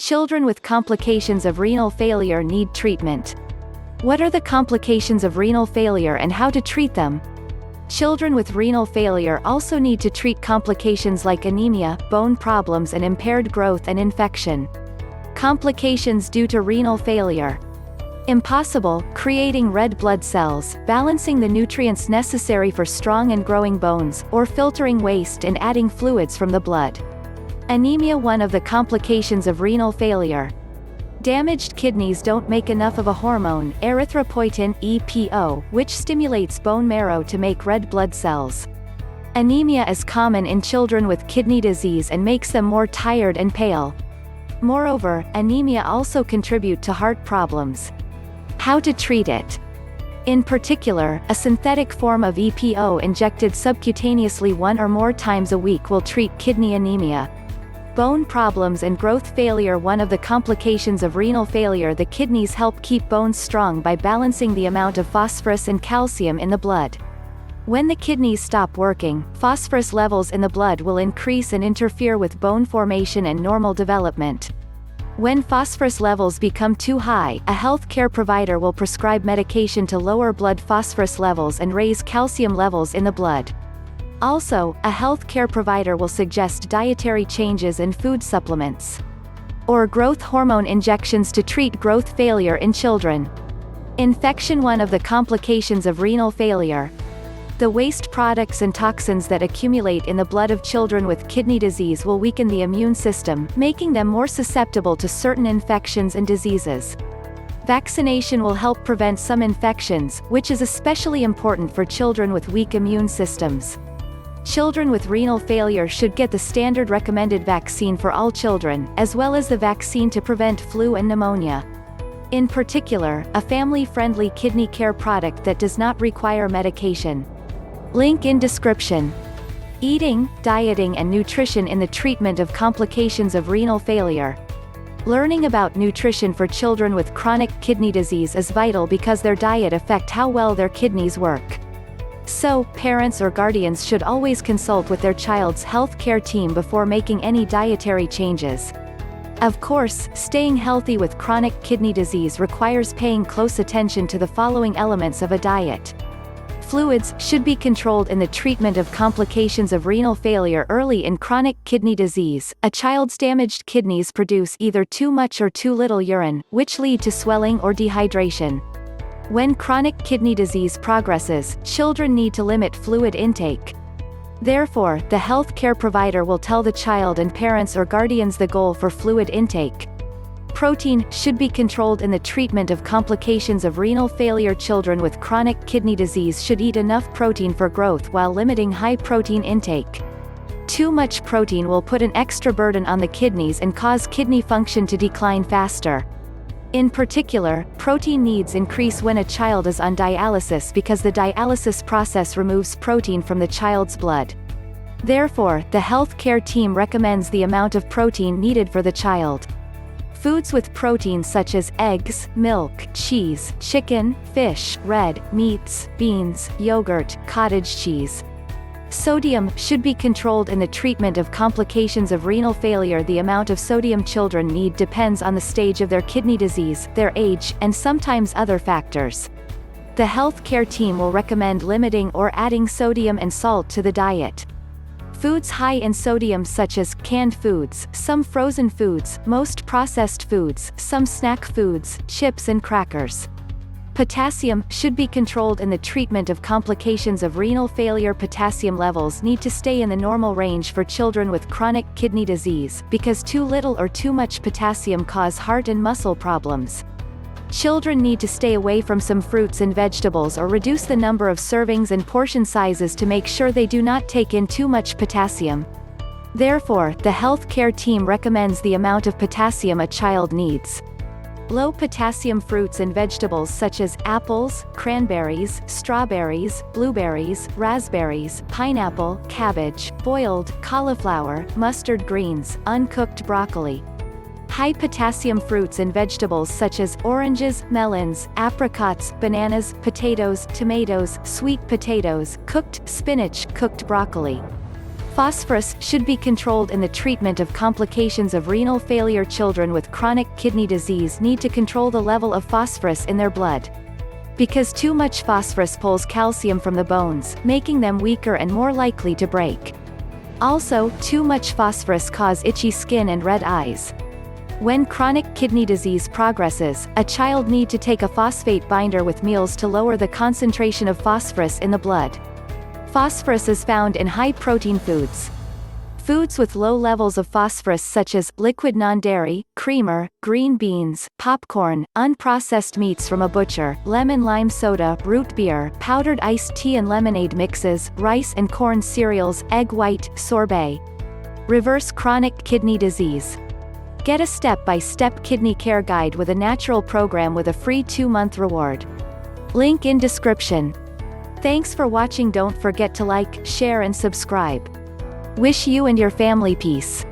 Children with complications of renal failure need treatment. What are the complications of renal failure and how to treat them? Children with renal failure also need to treat complications like anemia, bone problems and impaired growth and infection. Complications due to renal failure. Impossible, creating red blood cells, balancing the nutrients necessary for strong and growing bones, or filtering waste and adding fluids from the blood. Anemia. One of the complications of renal failure. Damaged kidneys don't make enough of a hormone, erythropoietin, EPO, which stimulates bone marrow to make red blood cells. Anemia is common in children with kidney disease and makes them more tired and pale. Moreover, anemia also contribute to heart problems. How to treat it? In particular, a synthetic form of EPO injected subcutaneously 1 or more times a week will treat kidney anemia. Bone problems and growth failure. One of the complications of renal failure. The kidneys help keep bones strong by balancing the amount of phosphorus and calcium in the blood. When the kidneys stop working, phosphorus levels in the blood will increase and interfere with bone formation and normal development. When phosphorus levels become too high, a healthcare provider will prescribe medication to lower blood phosphorus levels and raise calcium levels in the blood. Also, a healthcare provider will suggest dietary changes and food supplements. Or growth hormone injections to treat growth failure in children. Infection. One of the complications of renal failure. The waste products and toxins that accumulate in the blood of children with kidney disease will weaken the immune system, making them more susceptible to certain infections and diseases. Vaccination will help prevent some infections, which is especially important for children with weak immune systems. Children with renal failure should get the standard recommended vaccine for all children, as well as the vaccine to prevent flu and pneumonia. In particular, a family-friendly kidney care product that does not require medication. Link in description. Eating, dieting and nutrition in the treatment of complications of renal failure. Learning about nutrition for children with chronic kidney disease is vital because their diet affects how well their kidneys work. So, parents or guardians should always consult with their child's health care team before making any dietary changes. Of course, staying healthy with chronic kidney disease requires paying close attention to the following elements of a diet. Fluids should be controlled in the treatment of complications of renal failure. Early in chronic kidney disease, a child's damaged kidneys produce either too much or too little urine, which lead to swelling or dehydration. When chronic kidney disease progresses, children need to limit fluid intake. Therefore, the healthcare provider will tell the child and parents or guardians the goal for fluid intake. Protein should be controlled in the treatment of complications of renal failure. Children with chronic kidney disease should eat enough protein for growth while limiting high protein intake. Too much protein will put an extra burden on the kidneys and cause kidney function to decline faster. In particular, protein needs increase when a child is on dialysis because the dialysis process removes protein from the child's blood. Therefore, the healthcare team recommends the amount of protein needed for the child. Foods with protein such as eggs, milk, cheese, chicken, fish, red meats, beans, yogurt, cottage cheese. Sodium should be controlled in the treatment of complications of renal failure. The amount of sodium children need depends on the stage of their kidney disease, their age, and sometimes other factors. The healthcare team will recommend limiting or adding sodium and salt to the diet. Foods high in sodium such as canned foods, some frozen foods, most processed foods, some snack foods, chips and crackers. Potassium should be controlled in the treatment of complications of renal failure. Potassium levels need to stay in the normal range for children with chronic kidney disease, because too little or too much potassium cause heart and muscle problems. Children need to stay away from some fruits and vegetables or reduce the number of servings and portion sizes to make sure they do not take in too much potassium. Therefore, the healthcare team recommends the amount of potassium a child needs. Low potassium fruits and vegetables such as apples, cranberries, strawberries, blueberries, raspberries, pineapple, cabbage, boiled, cauliflower, mustard greens, uncooked broccoli. High potassium fruits and vegetables such as oranges, melons, apricots, bananas, potatoes, tomatoes, sweet potatoes, cooked spinach, cooked broccoli. Phosphorus should be controlled in the treatment of complications of renal failure. Children with chronic kidney disease need to control the level of phosphorus in their blood. Because too much phosphorus pulls calcium from the bones, making them weaker and more likely to break. Also, too much phosphorus causes itchy skin and red eyes. When chronic kidney disease progresses, a child needs to take a phosphate binder with meals to lower the concentration of phosphorus in the blood. Phosphorus is found in high-protein foods. Foods with low levels of phosphorus such as liquid non-dairy, creamer, green beans, popcorn, unprocessed meats from a butcher, lemon-lime soda, root beer, powdered iced tea and lemonade mixes, rice and corn cereals, egg white, sorbet. Reverse chronic kidney disease. Get a step-by-step kidney care guide with a natural program with a free 2-month reward. Link in description. Thanks for watching. Don't forget to like, share and subscribe. Wish you and your family peace.